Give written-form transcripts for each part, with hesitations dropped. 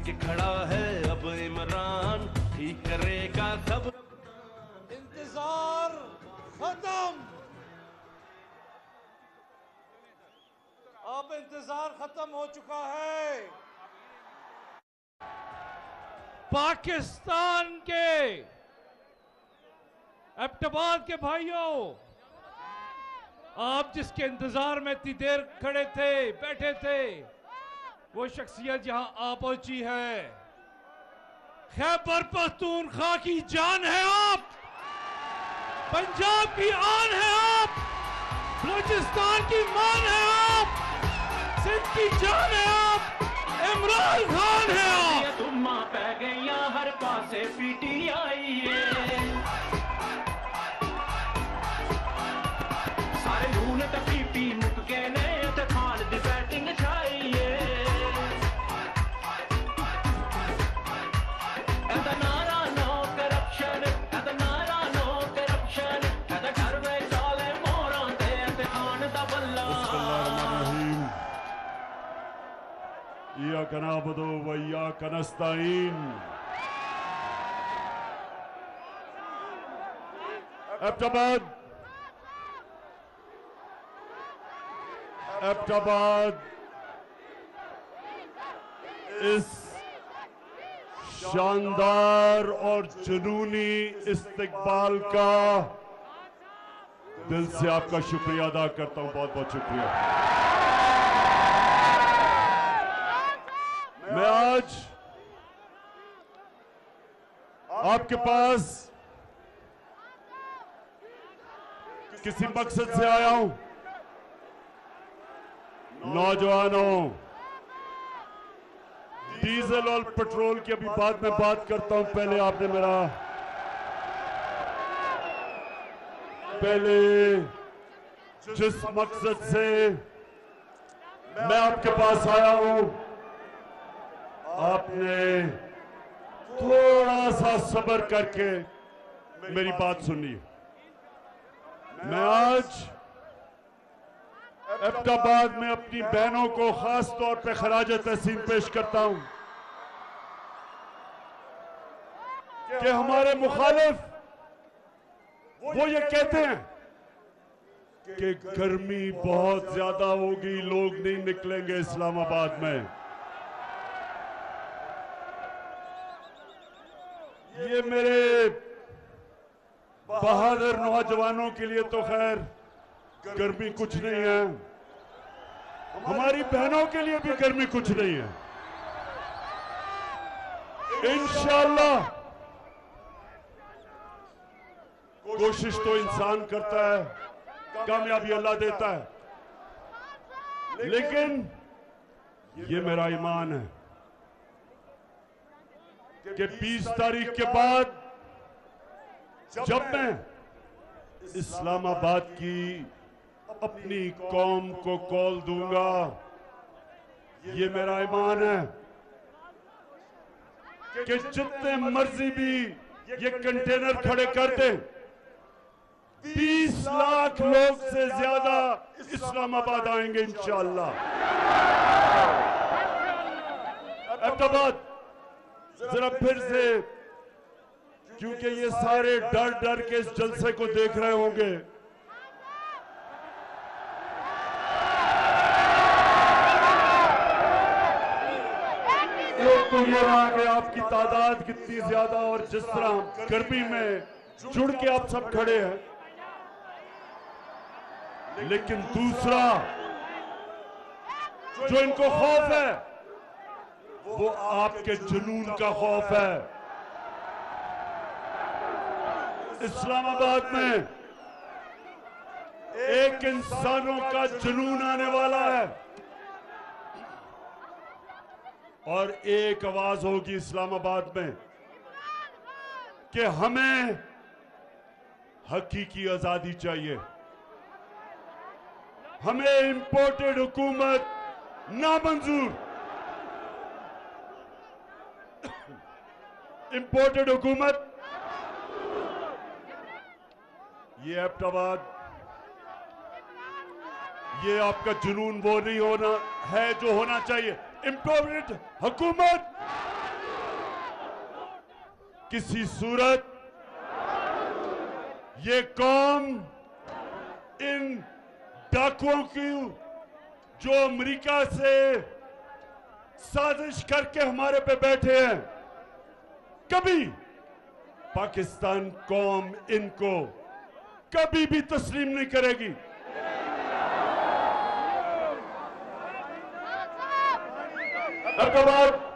के खड़ा है अब इमरान, ठीक करेगा सब। इंतजार खत्म, अब इंतजार खत्म हो चुका है। पाकिस्तान के एबटाबाद के भाइयों, आप जिसके इंतजार में इतनी देर खड़े थे, बैठे थे, वो शख्सियत यहां आ पहुंची है। खैबर पख्तूनख्वा की जान है आप, पंजाब की आन है आप, बलूचिस्तान की मान है आप, सिंध की जान है आप, इमरान खान है आप। तुम पै गई हर पासे पीटीआई है, सारे लून ते पीपी मुक गए ने ते खान दी बैटिंग छाई है। एदा नारा नो करप्शन, एदा नारा नो करप्शन, एदा घर में चाले मोरां ते खान दा बल्ला। इय्याका नअबुदु व इय्याका नस्तईन। एबटाबाद इस शानदार और जुनूनी इस्तकबाल का दिल से आपका शुक्रिया अदा करता हूं। बहुत बहुत शुक्रिया। मैं आज आपके पास किसी मकसद से आया हूं। नौजवानों, डीजल और पेट्रोल की अभी बाद में बात करता हूं। पहले जिस मकसद से मैं आपके पास आया हूं, आपने थोड़ा सा सब्र करके मेरी बात सुनी। मैं आज एबटाबाद में अपनी बहनों को खास तौर पे खराज तहसीन पेश करता हूं कि हमारे मुखालिफ वो ये कहते हैं कि गर्मी बहुत ज्यादा होगी, लोग नहीं निकलेंगे इस्लामाबाद में। ये मेरे बहादुर नौजवानों के लिए तो खैर गर्मी कुछ नहीं है, हमारी बहनों के लिए भी गर्मी कुछ नहीं है। इंशाअल्लाह कोशिश तो इंसान करता है, कामयाबी अल्लाह देता है, लेकिन ये मेरा ईमान है कि 20 तारीख के बाद जब मैं इस्लामाबाद की अपनी कौम को कॉल दूंगा, ये मेरा ईमान है कि जितने मर्जी भी ये कंटेनर खड़े कर दे, 20 लाख लोग से ज्यादा इस्लामाबाद आएंगे इंशाअल्लाह। एबटाबाद जरा फिर से, क्योंकि ये सारे डर डर के इस जलसे को देख रहे होंगे, तो ये रहा कि आपकी तादाद कितनी ज्यादा और जिस तरह गर्मी में जुड़ के आप सब खड़े हैं, लेकिन दूसरा जो इनको खौफ है वो आपके जुनून का खौफ है। इस्लामाबाद में एक इंसानों का जुनून आने वाला है और एक आवाज होगी इस्लामाबाद में कि हमें हकीकी आजादी चाहिए, हमें इंपोर्टेड हुकूमत नामंजूर। इंपोर्टेड हुकूमत, ये एबटाबाद, ये आपका जुनून वो नहीं होना है जो होना चाहिए। इंपोर्टेड हुकूमत किसी सूरत ये कौम इन डाकुओं की जो अमेरिका से साजिश करके हमारे पे बैठे हैं, कभी पाकिस्तान कौम इनको कभी भी तस्लीम नहीं करेगी। अहमदाबाद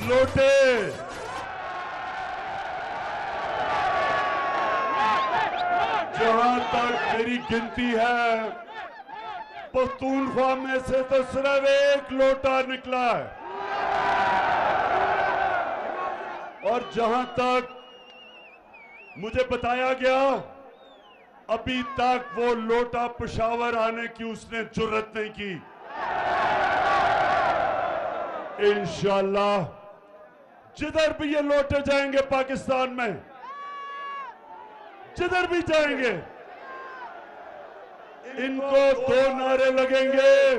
लोटे जहां तक मेरी गिनती है, पख्तूनख्वा में से तो सिर्फ एक लोटा निकला है, और जहां तक मुझे बताया गया अभी तक वो लोटा पेशावर आने की उसने जुर्रत नहीं की। इंशाअल्लाह जिधर भी ये लोटे जाएंगे पाकिस्तान में, जिधर भी जाएंगे, इनको दो नारे लगेंगे।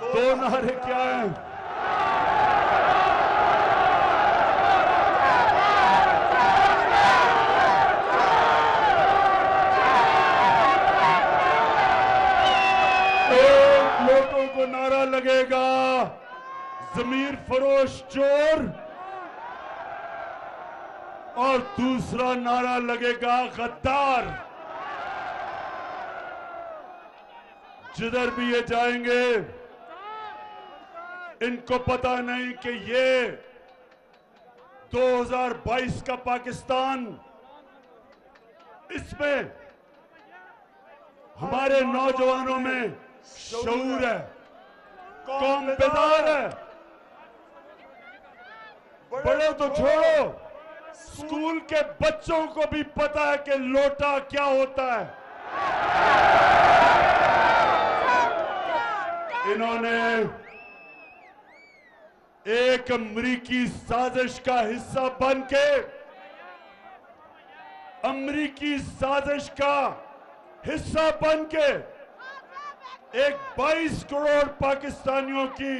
दो नारे क्या हैं? एक लोटों को नारा लगेगा ज़मीर फरोश चोर, और दूसरा नारा लगेगा गद्दार। जिधर भी ये जाएंगे, इनको पता नहीं कि ये 2022 का पाकिस्तान, इसमें हमारे नौजवानों में शऊर है, कौम बेदार है। बड़े तो छोड़ो, स्कूल के बच्चों को भी पता है कि लोटा क्या होता है। इन्होंने एक अमरीकी साजिश का हिस्सा बनके, अमरीकी साजिश का हिस्सा बनके एक 22 करोड़ पाकिस्तानियों की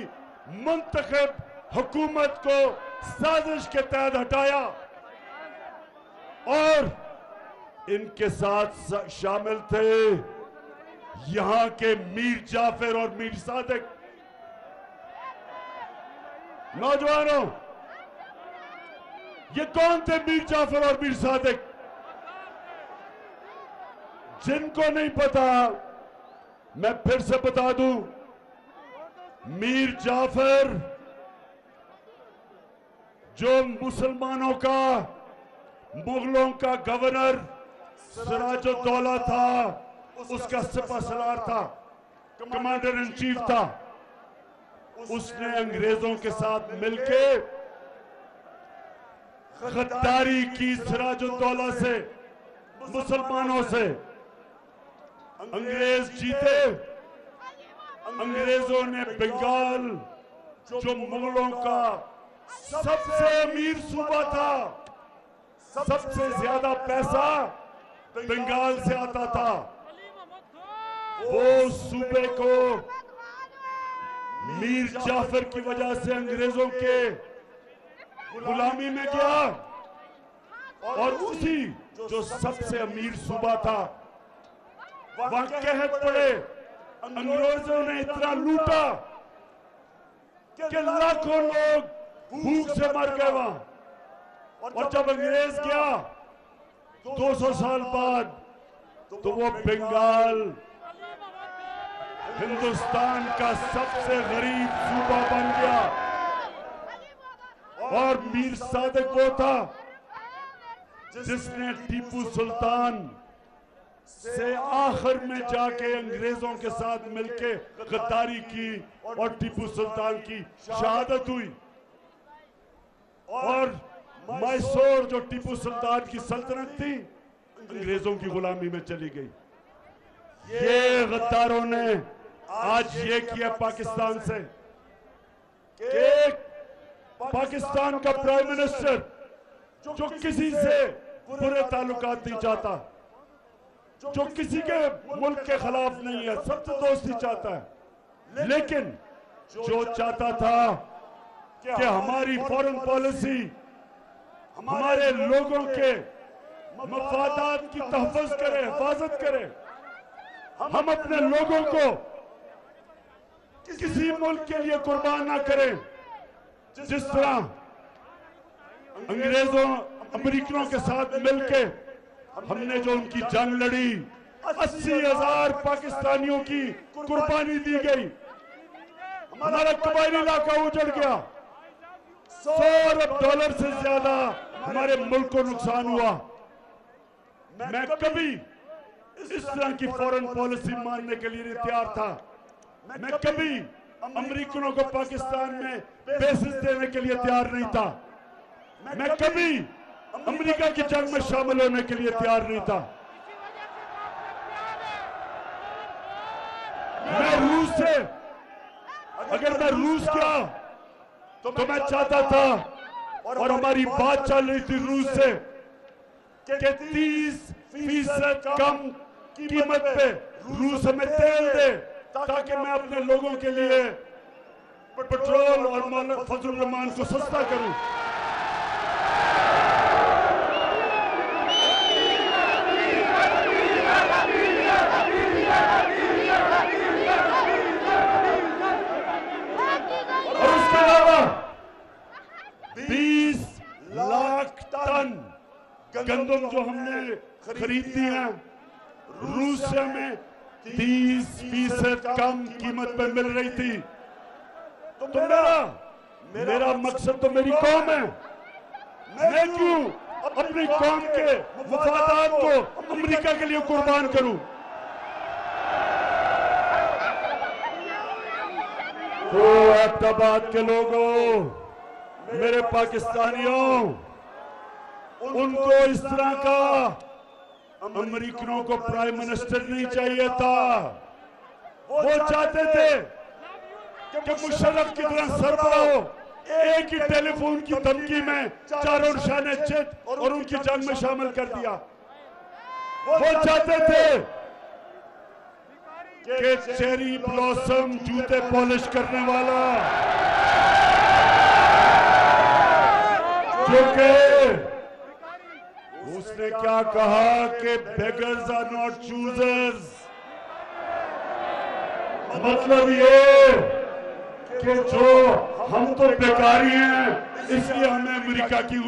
मुंतखब हुकूमत को साजिश के तहत हटाया, और इनके साथ शामिल थे यहां के मीर जाफर और मीर सादिक। नौजवानों, ये कौन थे मीर जाफर और मीर सादिक? जिनको नहीं पता, मैं फिर से बता दूं, मीर जाफर जो मुसलमानों का, मुगलों का गवर्नर सिराजुद्दौला था, उसका सिपहसालार था, कमांडर इन चीफ था। उसने अंग्रेजों के साथ मिलके गद्दारी की सिराजुद्दौला से, मुसलमानों से। अंग्रेज जीते, अंग्रेजों ने बंगाल, जो मुगलों का सबसे अमीर सूबा था, सबसे ज्यादा पैसा बंगाल से आता था, वो सूबे को मीर जाफर की वजह से अंग्रेजों के गुलामी में गया, और उसी जो सबसे अमीर सूबा था, वहां कहत पड़े, अंग्रेजों ने इतना लूटा कि लाखों लोग भूख से मर गए वहां। और जब अंग्रेज गया 200 साल बाद, तो वो बंगाल हिंदुस्तान का सबसे गरीब सूबा बन गया। और मीर सादिक वो था जिसने टीपू सुल्तान से आखिर में जाके अंग्रेजों के साथ मिलके गद्दारी की, और टीपू सुल्तान की शहादत हुई। और मैसूर जो टीपू सुल्तान की सल्तनत थी, अंग्रेजों की गुलामी में चली गई। ये गद्दारों ने आज ये किया पाकिस्तान से कि पाकिस्तान का प्राइम मिनिस्टर जो किसी से बुरे ताल्लुकात नहीं चाहता, जो किसी के मुल्क के खिलाफ नहीं है, सबसे दोस्ती चाहता है, लेकिन जो चाहता था कि हमारी फॉरेन पॉलिसी हमारे लोगों के मफादात की तहफ़्फ़ुज़ करे, हिफाजत करे, हम अपने लोगों को किसी मुल्क के लिए कुर्बान ना करें। जिस तरह अंग्रेजों अमेरिकनों के साथ मिलके हमने जो उनकी जंग लड़ी, 80,000 पाकिस्तानियों की कुर्बानी दी गई, हमारा कबायली इलाका उजड़ गया, $100 अरब से ज्यादा हमारे मुल्क को नुकसान हुआ। मैं कभी इस तरह की फॉरेन पॉलिसी मानने के लिए तैयार था। मैं कभी अमेरिकनों को पाकिस्तान में बेसिस देने के लिए तैयार नहीं था। मैं कभी अमेरिका की जंग में शामिल होने के लिए तैयार नहीं था। मैं रूस से, अगर मैं रूस गया तो मैं चाहता था, और हमारी बात चल रही थी रूस से, कि 30% कम कीमत पे रूस हमें तेल दे ताकि मैं अपने लोगों के लिए पेट्रोल और फजल रहमान को सस्ता करूं। और उसके अलावा 20 लाख टन गंदम जो हमने खरीदी है रूस से हमें 30% कम कीमत पर मिल रही थी। तो मेरा मकसद तो मेरी कौम है। मैं क्यों अपनी कौम के मफादात को अमेरिका के लिए कुर्बान करूं? तो अहमदाबाद के लोगों, मेरे पाकिस्तानियों, उनको इस तरह का अमेरिकनों को प्राइम मिनिस्टर नहीं चाहिए था। वो चाहते थे कि मुशर्रफ की तरह सरबराह हो, एक ही टेलीफोन की धमकी में चारों निशाने चित और उनकी जंग में शामिल कर दिया। वो चाहते थे कि चेरी ब्लॉसम जूते पॉलिश करने वाला, जो कि उसने क्या कहा कि बेगर्स आर नॉट चूजर्स, मतलब ये कि जो हम तो बेकारी हैं इसलिए हमें अमेरिका की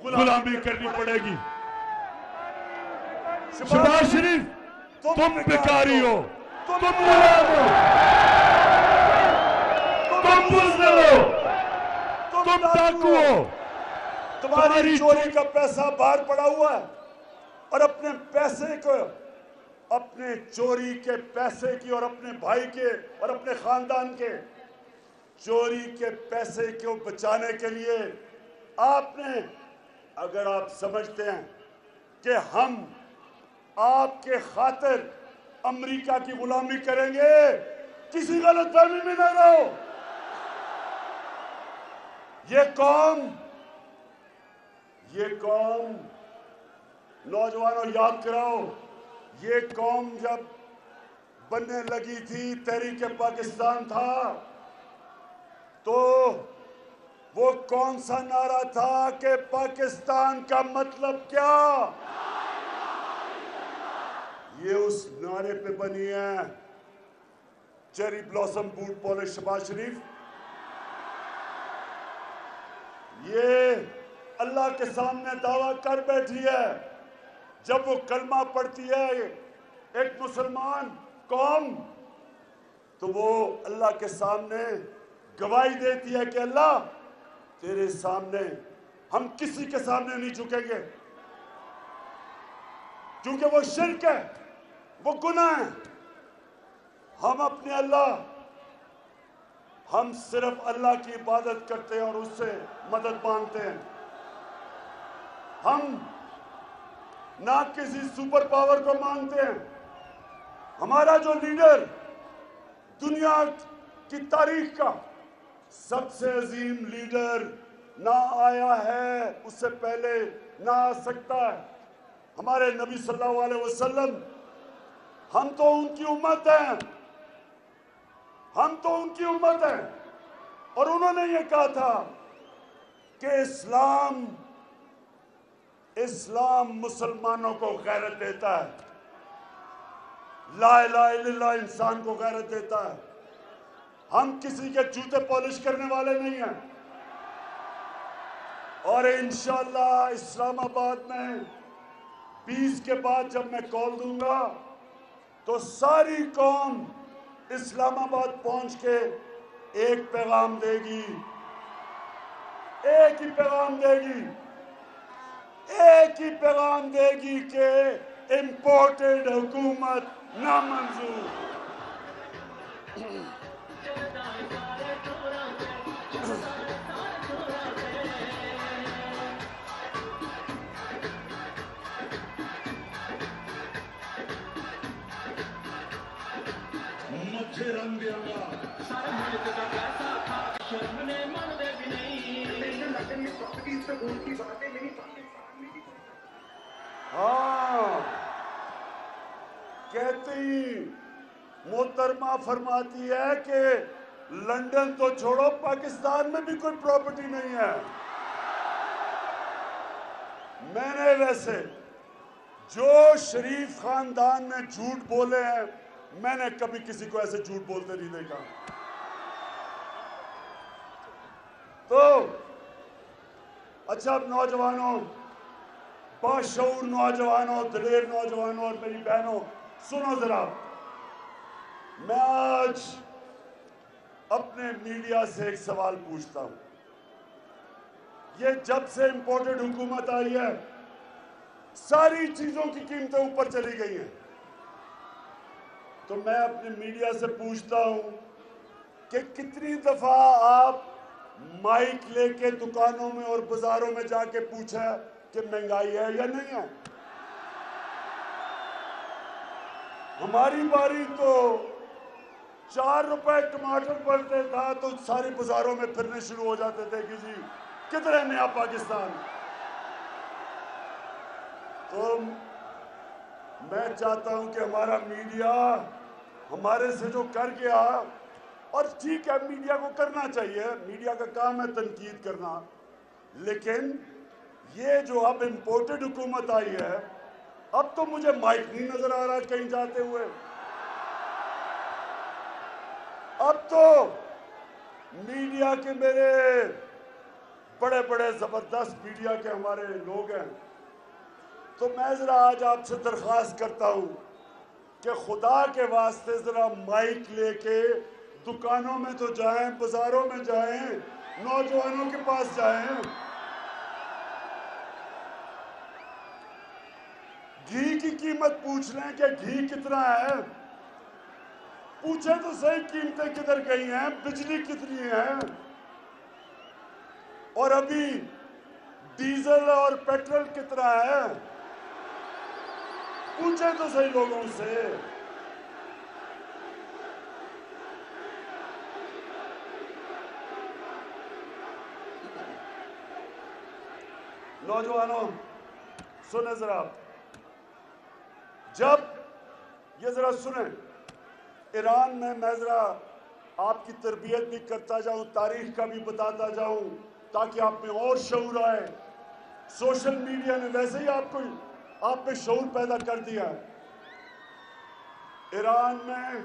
गुलामी करनी पड़ेगी। शहबाज शरीफ, तुम बेकारी हो, तुम गुलाम हो, तुम बुज़दिल हो, तुम डाकू हो। तुम्हारी चोरी का पैसा बाहर पड़ा हुआ है और अपने पैसे को, अपने चोरी के पैसे की और अपने भाई के और अपने खानदान के चोरी के पैसे को बचाने के लिए आपने, अगर आप समझते हैं कि हम आपके खातिर अमेरिका की गुलामी करेंगे, किसी गलतफहमी में न रहो। ये कौम नौजवानों याद कराओ, ये कौम जब बनने लगी थी, तहरीक पाकिस्तान था, तो वो कौन सा नारा था कि पाकिस्तान का मतलब क्या? ये उस नारे पे बनी है cherry blossom boot polish Shehbaz Sharif. ये अल्लाह के सामने दावा कर बैठी है, जब वो कलमा पढ़ती है एक मुसलमान कौम, तो वो अल्लाह के सामने गवाही देती है कि अल्लाह तेरे सामने हम किसी के सामने नहीं झुकेंगे, क्योंकि वो शिर्क है, वो गुनाह है। हम अपने अल्लाह, हम सिर्फ अल्लाह की इबादत करते हैं और उससे मदद मांगते हैं। हम ना किसी सुपर पावर को मांगते हैं, हमारा जो लीडर दुनिया की तारीख का सबसे अजीम लीडर ना आया है, उससे पहले ना आ सकता है, हमारे नबी सल्लल्लाहु अलैहि वसल्लम। हम तो उनकी उम्मत हैं, हम तो उनकी उम्मत हैं। और उन्होंने ये कहा था कि इस्लाम मुसलमानों को गैरत देता है, ला इलाहा इल्लल्लाह इंसान को गैरत देता है। हम किसी के जूते पॉलिश करने वाले नहीं हैं। और इंशाअल्लाह इस्लामाबाद में 20 के बाद जब मैं कॉल दूंगा तो सारी कौम इस्लामाबाद पहुंच के एक पैगाम देगी, एक ही पैगाम देगी, एक ही पैगाम देगी कि इंपोर्टेड हुकूमत नामंजूर। मुझे रंग दिया हाँ, कहती मोहतरमा फरमाती है कि लंदन तो छोड़ो, पाकिस्तान में भी कोई प्रॉपर्टी नहीं है। मैंने वैसे जो शरीफ खानदान में झूठ बोले हैं, मैंने कभी किसी को ऐसे झूठ बोलते नहीं देखा। तो अच्छा, अब नौजवानों, बाशऊर नौजवानों, दलेर नौजवानों और मेरी बहनों, सुनो जरा। मैं आज अपने मीडिया से एक सवाल पूछता हूं। ये जब से इंपोर्टेड हुकूमत आई है, सारी चीजों की कीमतें ऊपर चली गई हैं। तो मैं अपने मीडिया से पूछता हूं कि कितनी दफा आप माइक लेके दुकानों में और बाजारों में जाके पूछा कि महंगाई है या नहीं है। हमारी बारी तो 4 रुपए टमाटर पड़ते था तो सारे बाजारों में फिरने शुरू हो जाते थे कि जी किधर है नया पाकिस्तान। तो मैं चाहता हूं कि हमारा मीडिया हमारे से जो कर गया, और ठीक है मीडिया को करना चाहिए, मीडिया का काम है तनकीद करना, लेकिन ये जो अब इंपोर्टेड हुकूमत आई है, अब तो मुझे माइक नहीं नजर आ रहा कहीं जाते हुए। अब तो मीडिया के मेरे बड़े बड़े जबरदस्त मीडिया के हमारे लोग हैं। तो मैं जरा आज आपसे दरख्वास्त करता हूं कि खुदा के वास्ते जरा माइक लेके दुकानों में तो जाएं, बाजारों में जाएं, नौजवानों के पास जाएं। घी की कीमत पूछ लें कि घी कितना है, पूछे तो सही कीमतें किधर गई हैं, बिजली कितनी है, और अभी डीजल और पेट्रोल कितना है, पूछे तो सही लोगों से। नौजवानों सुने जरा, जब ये जरा सुने, ईरान में मैं जरा आपकी तरबियत भी करता जाऊं, तारीख का भी बताता जाऊं, ताकि आप में और शऊर आए। सोशल मीडिया ने वैसे ही आप में शऊर पैदा कर दिया है। ईरान में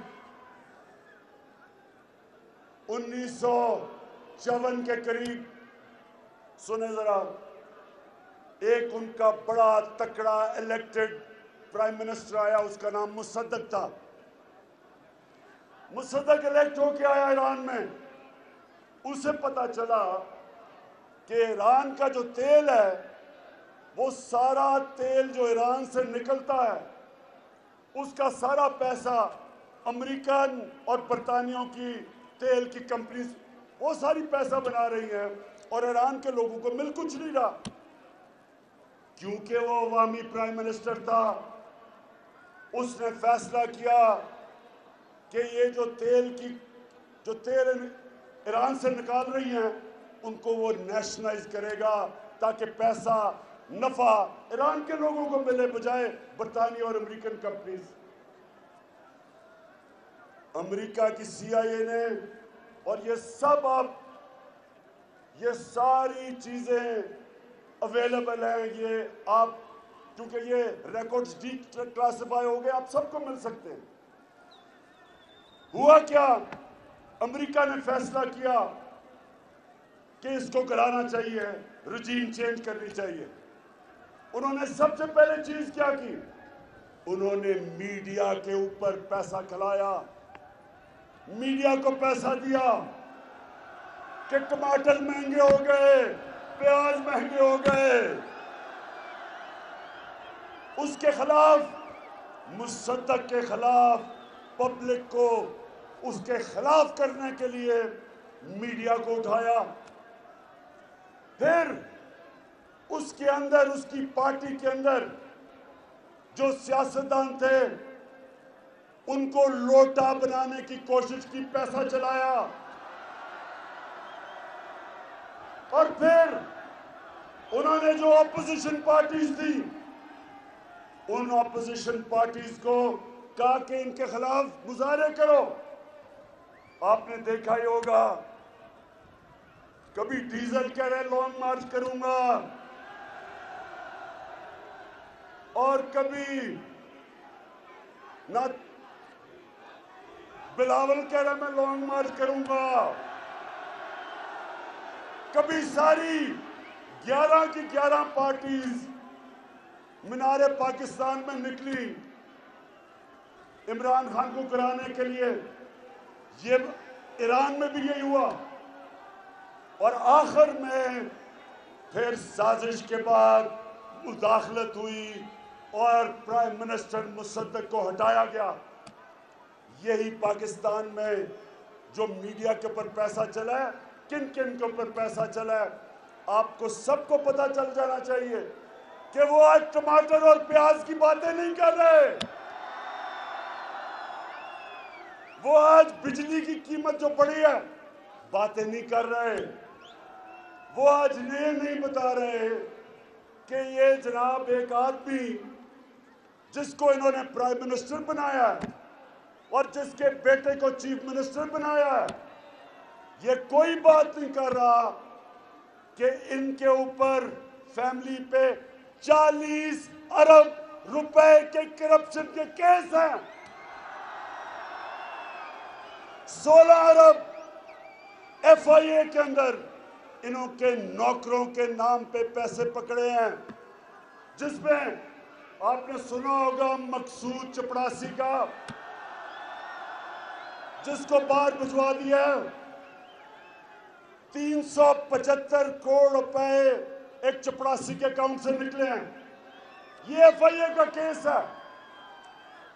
1954 के करीब, सुने जरा, एक उनका बड़ा तकड़ा इलेक्टेड प्राइम मिनिस्टर आया, उसका नाम मुसद्दक था। मुसद्दक इलेक्ट होके आया ईरान में। उसे पता चला कि ईरान का जो तेल है, वो सारा तेल जो ईरान से निकलता है, उसका सारा पैसा अमेरिकन और बरतानियों की तेल की कंपनी वो सारी पैसा बना रही है, और ईरान के लोगों को मिल कुछ नहीं रहा, क्योंकि वो अवामी प्राइम मिनिस्टर था। उसने फैसला किया कि ये जो तेल ईरान से निकाल रही हैं उनको वो नेशनलाइज करेगा ताकि पैसा नफा ईरान के लोगों को मिले बजाय बरतानिया और अमेरिकन कंपनीज। अमेरिका की CIA ने और ये सब आप ये सारी चीजें अवेलेबल हैं, ये आप क्योंकि ये रिकॉर्ड्स डिक्लासिफाई हो गए, आप सबको मिल सकते हैं। हुआ क्या, अमेरिका ने फैसला किया कि इसको कराना चाहिए, रजीम चेंज करनी चाहिए। उन्होंने सबसे पहले चीज क्या की, उन्होंने मीडिया के ऊपर पैसा खिलाया, मीडिया को पैसा दिया कि टमाटर महंगे हो गए, प्याज महंगे हो गए। उसके खिलाफ, मुसद्दक के खिलाफ, पब्लिक को उसके खिलाफ करने के लिए मीडिया को उठाया। फिर उसके अंदर, उसकी पार्टी के अंदर जो सियासतदान थे उनको लोटा बनाने की कोशिश की, पैसा चलाया। और फिर उन्होंने जो ऑपोजिशन पार्टीज थी उन ऑपोजिशन पार्टीज को कहा कि इनके खिलाफ मुजाहरे करो। आपने देखा ही होगा, कभी डीजल कह रहे लॉन्ग मार्च करूंगा और कभी ना बिलावल कह रहा मैं लॉन्ग मार्च करूंगा। कभी सारी 11 की 11 पार्टीज मीनारे पाकिस्तान में निकली इमरान खान को कराने के लिए। ये ईरान में भी यही हुआ और आखिर में फिर साजिश के बाद मुदाखलत हुई और प्राइम मिनिस्टर मुसद्दक को हटाया गया। यही पाकिस्तान में जो मीडिया के ऊपर पैसा चला है, किन किन के ऊपर पैसा चला है, आपको सबको पता चल जाना चाहिए कि वो आज टमाटर और प्याज की बातें नहीं कर रहे, वो आज बिजली की कीमत जो बढ़ी है बातें नहीं कर रहे, वो आज ये नहीं बता रहे कि ये जनाब एक आदमी जिसको इन्होंने प्राइम मिनिस्टर बनाया है और जिसके बेटे को चीफ मिनिस्टर बनाया है, ये कोई बात नहीं कर रहा कि इनके ऊपर फैमिली पे 40 अरब रुपए के करप्शन के केस हैं। 16 अरब FIA के अंदर इनके नौकरों के नाम पे पैसे पकड़े हैं, जिसमें आपने सुना होगा मकसूद चपड़ासी का, जिसको बाहर भिजवा दिया। 375 करोड़ रुपए एक चपड़ासी के अकाउंट से निकले हैं। ये FIA का केस है।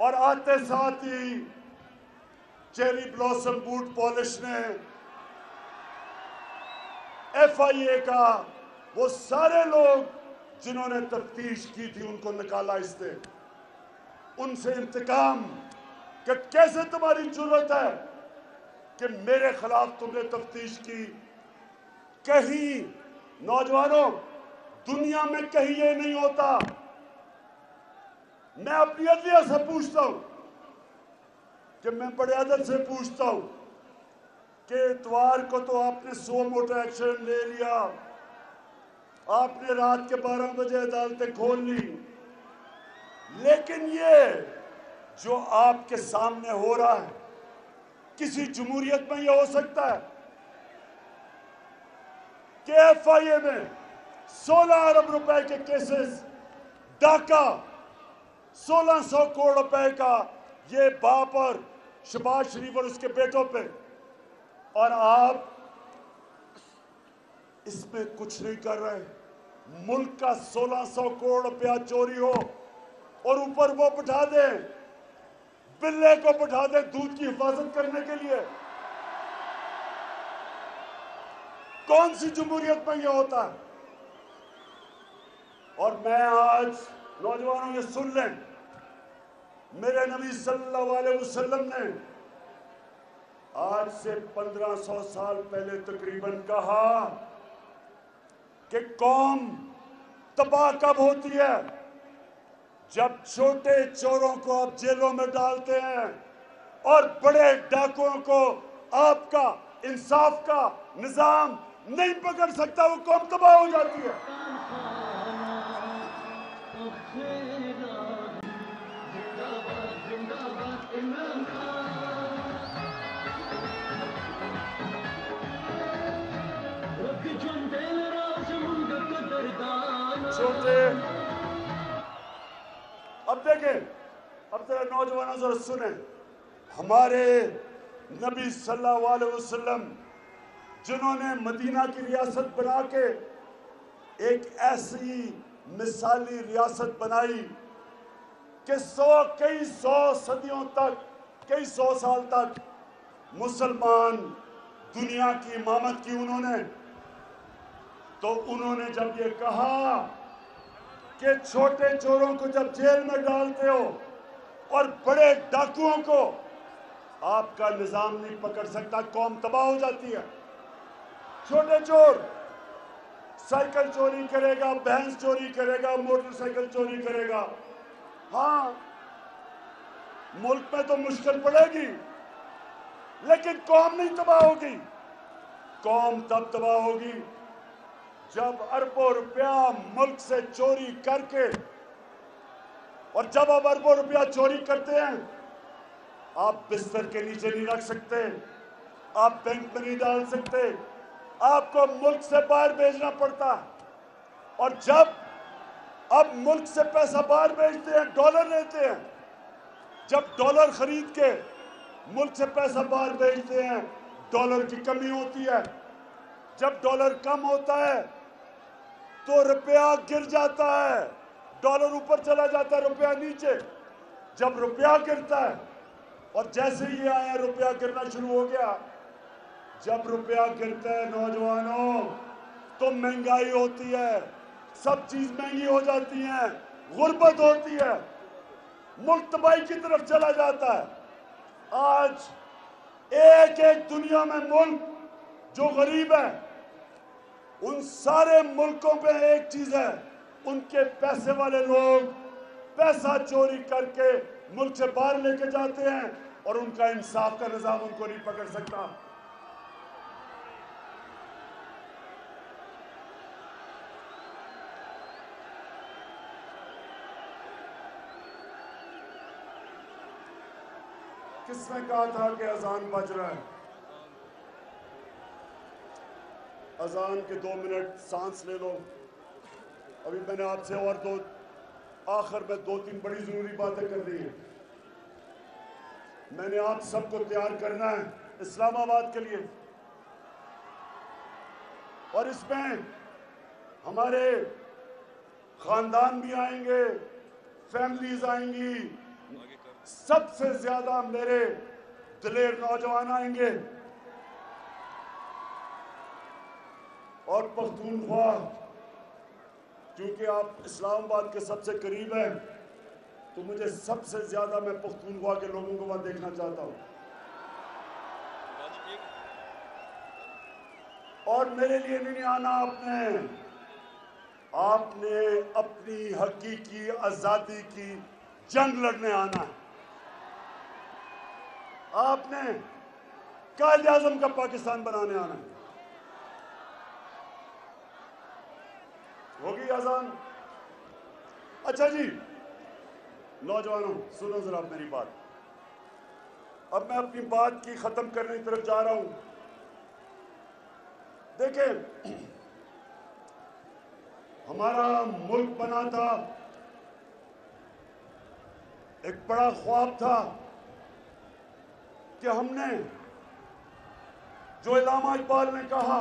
और आते साथ ही चेरी ब्लॉसम बूट पॉलिश ने FIA का वो सारे लोग जिन्होंने तफ्तीश की थी उनको निकाला इससे, उनसे इंतकाम कि कैसे तुम्हारी जरूरत है कि मेरे खिलाफ तुमने तफ्तीश की। कहीं नौजवानों, दुनिया में कहीं ये नहीं होता। मैं अपनी अदलिया से पूछता हूं कि मैं बड़े अदब से पूछता हूं कि इतवार को तो आपने 100 मोटर एक्शन ले लिया, आपने रात के 12 बजे अदालतें खोल ली, लेकिन ये जो आपके सामने हो रहा है किसी जमहूरियत में यह हो सकता है कि FIA में 16 अरब रुपए के केसेस, डाका 1600 करोड़ रुपए का ये बाप और शहबाज शरीफ और उसके बेटों पे, और आप इसमें कुछ नहीं कर रहे। मुल्क का 1600 करोड़ रुपया चोरी हो और ऊपर वो बिठा दे, बिल्ले को बिठा दे दूध की हिफाजत करने के लिए। कौन सी जमहूरियत में यह होता है? और मैं आज नौजवानों ये सुन लें, मेरे नबी सल्लल्लाहु अलैहि वसल्लम ने आज से 1500 साल पहले तकरीबन कहा कि कौम तबाह कब होती है? जब छोटे चोरों को आप जेलों में डालते हैं और बड़े डाकुओं को आपका इंसाफ का निजाम नहीं पकड़ सकता, वो कौम तबाह हो जाती है। छोटे अब देखें, अब जरा नौजवानों जरा सुने, हमारे नबी सल्लल्लाहु अलैहि वसल्लम जिन्होंने मदीना की रियासत बना के एक ऐसी मिसाली रियासत बनाई कि कई सौ सदियों तक, कई सौ साल तक मुसलमान दुनिया की इमामत की उन्होंने, तो उन्होंने जब ये कहा कि छोटे चोरों को जब जेल में डालते हो और बड़े डाकुओं को आपका निजाम नहीं पकड़ सकता, कौम तबाह हो जाती है। छोटे चोर साइकिल चोरी करेगा, भैंस चोरी करेगा, मोटरसाइकिल चोरी करेगा, हाँ मुल्क में तो मुश्किल पड़ेगी, लेकिन कौम नहीं तबाह होगी। कौम तब तबाह होगी जब अरबों रुपया मुल्क से चोरी करके, और जब आप अरबों रुपया चोरी करते हैं, आप बिस्तर के नीचे नहीं रख सकते, आप बैंक में नहीं डाल सकते, आपको मुल्क से बाहर भेजना पड़ता है। और जब अब मुल्क से पैसा बाहर भेजते हैं, डॉलर लेते हैं, जब डॉलर खरीद के मुल्क से पैसा बाहर भेजते हैं, डॉलर की कमी होती है। जब डॉलर कम होता है तो रुपया गिर जाता है, डॉलर ऊपर चला जाता है, रुपया नीचे। जब रुपया गिरता है, और जैसे ही आया रुपया गिरना शुरू हो गया, जब रुपया गिरता है नौजवानों, तो महंगाई होती है, सब चीज महंगी हो जाती है, गुर्बत होती है, मुल्क तबाही की तरफ चला जाता है। आज एक एक दुनिया में मुल्क जो गरीब है, उन सारे मुल्कों पे एक चीज है, उनके पैसे वाले लोग पैसा चोरी करके मुल्क से बाहर लेके जाते हैं और उनका इंसाफ का निजाम उनको नहीं पकड़ सकता। किसने कहा था कि अजान बज रहा है? अजान के 2 मिनट सांस ले लो। अभी मैंने आपसे और आखिर में 2-3 बड़ी जरूरी बातें कर दी हैं। मैंने आप सबको तैयार करना है इस्लामाबाद के लिए, और इसमें हमारे खानदान भी आएंगे, फैमिलीज आएंगी, सबसे ज्यादा मेरे दिलेर नौजवान आएंगे, और पख्तूनख्वा, क्योंकि आप इस्लामाबाद के सबसे करीब हैं, तो मुझे सबसे ज्यादा मैं पख्तूनख्वा के लोगों को वहां देखना चाहता हूं। और मेरे लिए नहीं आना आपने अपनी हकीकी आजादी की जंग लड़ने आना है। आपने कायदे आजम का पाकिस्तान बनाने आना है। होगी आजान? अच्छा जी नौजवानों, सुनो जरा मेरी बात। अब मैं अपनी बात की खत्म करने की तरफ जा रहा हूं। देखिए, हमारा मुल्क बना था, एक बड़ा ख्वाब था कि हमने, जो इल्लामा इकबाल ने कहा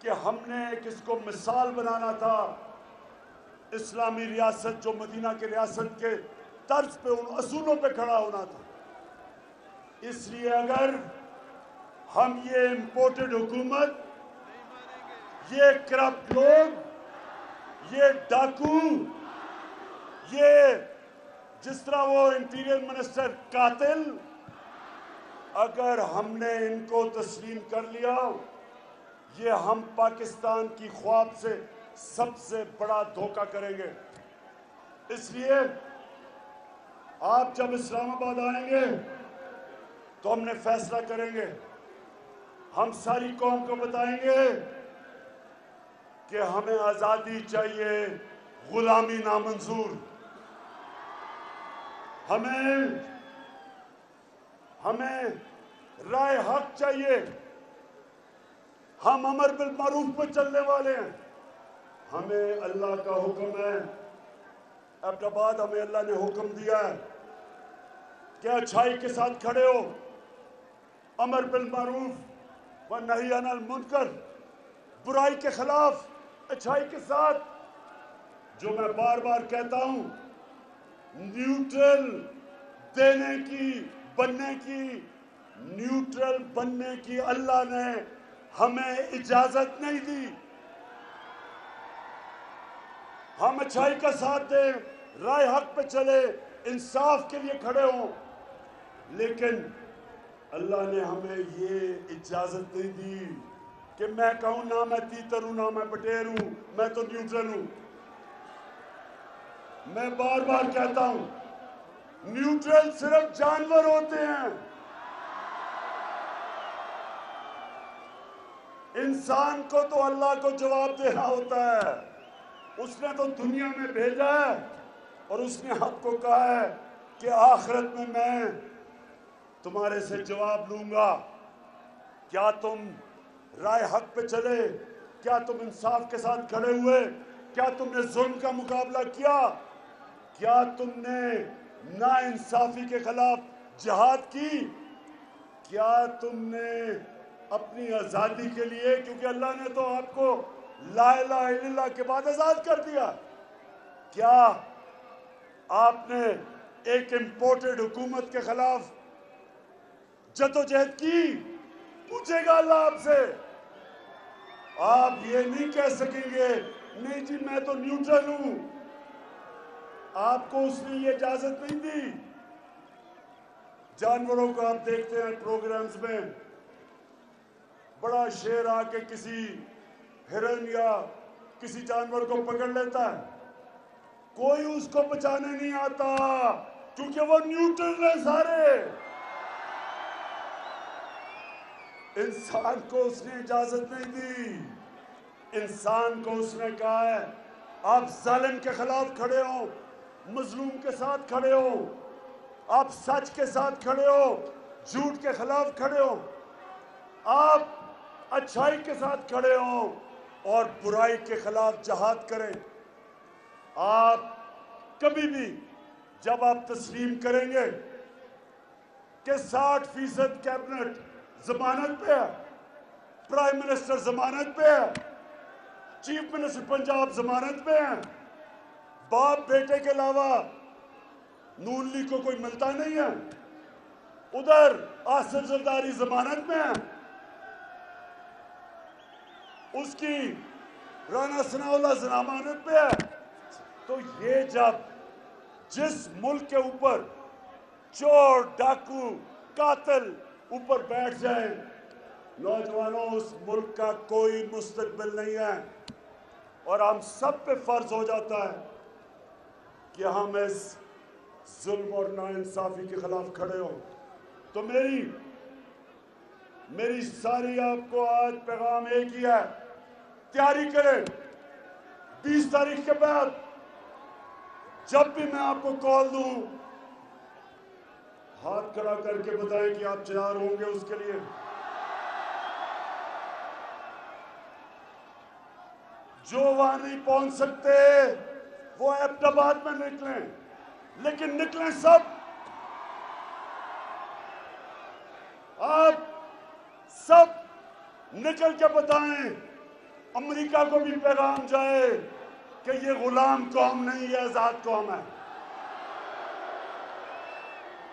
कि हमने किसको मिसाल बनाना था, इस्लामी रियासत जो मदीना की रियासत के तर्ज पे, उन असूलों पे खड़ा होना था। इसलिए अगर हम ये इंपोर्टेड हुकूमत, ये करप्ट लोग, ये डाकू, ये जिस तरह वो इंटीरियर मिनिस्टर कातिल, अगर हमने इनको तस्लीम कर लिया, ये हम पाकिस्तान की ख्वाब से सबसे बड़ा धोखा करेंगे। इसलिए आप जब इस्लामाबाद आएंगे तो हमने फैसला करेंगे, हम सारी कौम को बताएंगे कि हमें आजादी चाहिए, गुलामी नामंजूर। हमें राय हक चाहिए। हम अमर बिल मारूफ पर चलने वाले हैं। हमें अल्लाह का हुक्म है, अब्बाद हमें अल्लाह ने हुक्म दिया है कि अच्छाई के साथ खड़े हो, अमर बिल मारूफ व नही अनिल मुनकर, बुराई के खिलाफ अच्छाई के साथ। जो मैं बार बार कहता हूं, न्यूट्रल देने की, बनने की, न्यूट्रल बनने की अल्लाह ने हमें इजाजत नहीं दी। हम अच्छाई का साथ दें, राय हक पे चले, इंसाफ के लिए खड़े हों, लेकिन अल्लाह ने हमें ये इजाजत नहीं दी कि मैं कहूं ना मैं तीतर हूं ना मैं बटेर हूं, मैं तो न्यूट्रल हूं। मैं बार बार कहता हूं, न्यूट्रल सिर्फ जानवर होते हैं। इंसान को तो अल्लाह को जवाब देना होता है। उसने तो दुनिया में भेजा है और उसने आपको कहा है कि आखिरत में मैं तुम्हारे से जवाब लूंगा। क्या तुम राय हक पे चले? क्या तुम इंसाफ के साथ खड़े हुए? क्या तुमने जुल्म का मुकाबला किया? क्या तुमने नाइंसाफी के खिलाफ जिहाद की? क्या तुमने अपनी आजादी के लिए, क्योंकि अल्लाह ने तो आपको ला इलाहा इल्लल्लाह के बाद आजाद कर दिया, क्या आपने एक इंपोर्टेड हुकूमत के खिलाफ जदोजहद की? पूछेगा अल्लाह आपसे। आप ये नहीं कह सकेंगे नहीं जी मैं तो न्यूट्रल हूं। आपको उसने ये इजाजत नहीं दी। जानवरों को आप देखते हैं प्रोग्राम्स में, बड़ा शेर आके किसी हिरन या किसी जानवर को पकड़ लेता है, कोई उसको बचाने नहीं आता क्योंकि वो न्यूट्रल है सारे। इंसान को उसने इजाजत नहीं दी। इंसान को उसने कहा है आप जालिम के खिलाफ खड़े हो, मजलूम के साथ खड़े हो, आप सच के साथ खड़े हो, झूठ के खिलाफ खड़े हो, आप अच्छाई के साथ खड़े हो और बुराई के खिलाफ जिहाद करें। आप कभी भी जब आप तस्लीम करेंगे कि 60% कैबिनेट जमानत पे है, प्राइम मिनिस्टर जमानत पे है, चीफ मिनिस्टर पंजाब जमानत पे है, बाप बेटे के अलावा नून लीग को कोई मिलता नहीं है, उधर आसिफ जरदारी जमानत में है, उसकी राना सनाउल्लाह जमानत पे है। तो ये जब जिस मुल्क के ऊपर चोर डाकू कातिल ऊपर बैठ जाए, नौजवानों उस मुल्क का कोई मुस्तकबिल नहीं है और हम सब पे फर्ज हो जाता है कि हम इस जुल्म और नाइंसाफी के खिलाफ खड़े हो। तो मेरी सारी आपको आज पैगाम एक ही है, तैयारी करें। 20 तारीख के बाद जब भी मैं आपको कॉल दूं, हाथ खड़ा करके बताएं कि आप तैयार होंगे उसके लिए। जो वहां नहीं पहुंच सकते वो अहमदाबाद में निकलें, लेकिन निकलें सब। आप सब निकल के बताएं, अमेरिका को भी पैगाम जाए कि ये गुलाम कौम नहीं, ये आजाद कौम है।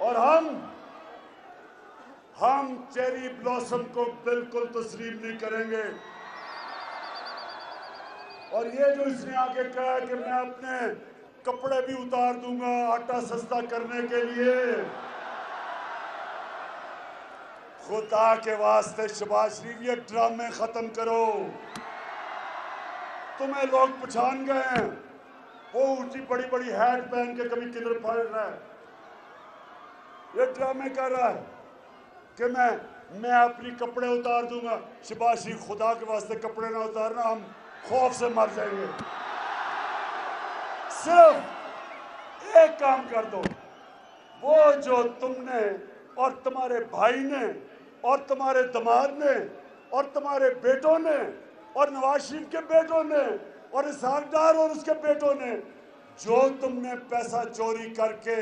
और हम चेरी ब्लॉसम को बिल्कुल तस्लीम नहीं करेंगे। और ये जो इसने आके कहा कि मैं अपने कपड़े भी उतार दूंगा आटा सस्ता करने के लिए। खुदा के वास्ते शहबाज शरीफ ये ड्रामे खत्म करो। तुम्हें लोग पहचान गए हैं। वो ऊंची बड़ी बड़ी हैट पहन के कभी किधर फड़ रहा है, ये ड्रामे कर रहा है कि मैं अपनी कपड़े उतार दूंगा। शहबाज शरीफ खुदा के वास्ते कपड़े ना उतारना, हम खौफ से मर जाएंगे। सिर्फ एक काम कर दो, वो जो तुमने और तुम्हारे भाई ने और तुम्हारे दामाद ने और तुम्हारे बेटों ने और नवाज शरीफ के बेटों ने और इसहाक डार और उसके बेटों ने जो तुमने पैसा चोरी करके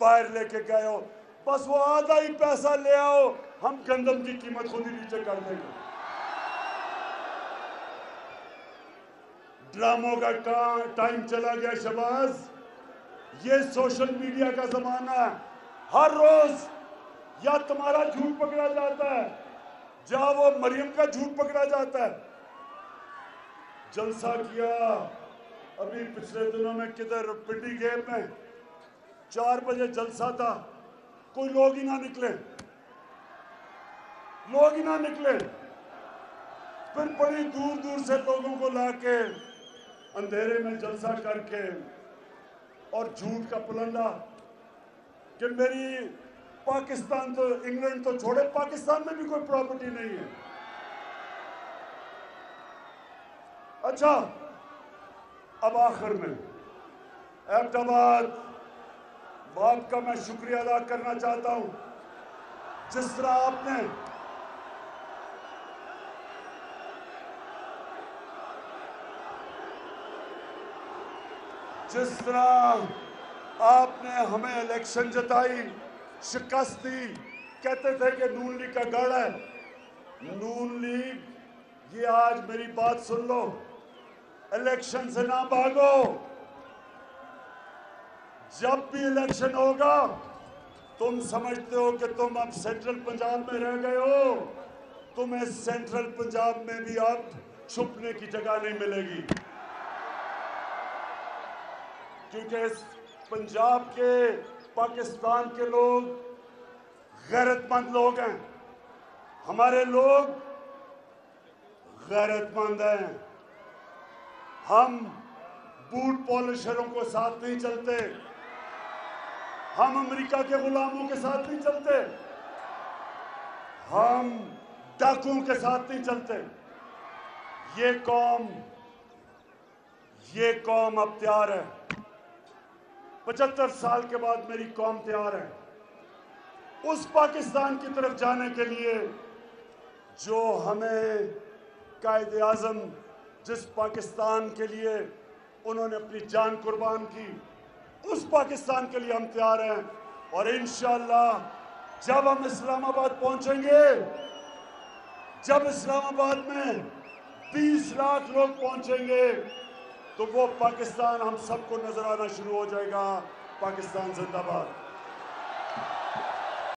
बाहर लेके गए हो, बस वो आधा ही पैसा ले आओ, हम गंदम की कीमत खुद ही नीचे कर देंगे। ड्रामों का टाइम चला गया शहबाज। ये सोशल मीडिया का जमाना है। हर रोज या तुम्हारा झूठ पकड़ा जाता है या वो मरियम का झूठ पकड़ा जाता है। जलसा किया अभी पिछले दिनों में किधर पिंडी गेट में 4 बजे जलसा था, कोई लोग ही ना निकले, लोग ही ना निकले। फिर बड़ी दूर दूर से लोगों को लाके अंधेरे में जलसा करके और झूठ का पुलंदा कि मेरी पाकिस्तान तो इंग्लैंड तो छोड़े, पाकिस्तान में भी कोई प्रॉपर्टी नहीं है। अच्छा, अब आखिर में एबटाबाद बाप का मैं शुक्रिया अदा करना चाहता हूं। जिस तरह आपने हमें इलेक्शन जताई, शिकस्त दी, कहते थे कि नून लीग का गढ़ है। नून लीग, ये आज मेरी बात सुन लो, इलेक्शन से ना भागो। जब भी इलेक्शन होगा तुम समझते हो कि तुम अब सेंट्रल पंजाब में रह गए हो, तुम्हें सेंट्रल पंजाब में भी अब छुपने की जगह नहीं मिलेगी, क्योंकि इस पंजाब के पाकिस्तान के लोग गैरतमंद लोग हैं। हमारे लोग गैरतमंद हैं। हम बूट पॉलिशरों को साथ नहीं चलते, हम अमेरिका के गुलामों के साथ नहीं चलते, हम डाकुओं के साथ नहीं चलते। ये कौम अब तैयार है। 75 साल के बाद मेरी कौम तैयार है उस पाकिस्तान की तरफ जाने के लिए जो हमें कायदे आज़म, जिस पाकिस्तान के लिए उन्होंने अपनी जान कुर्बान की, उस पाकिस्तान के लिए हम तैयार हैं। और इंशाअल्लाह जब हम इस्लामाबाद पहुंचेंगे, जब इस्लामाबाद में 20 लाख लोग पहुंचेंगे, तो वो पाकिस्तान हम सबको नजर आना शुरू हो जाएगा। पाकिस्तान जिंदाबाद।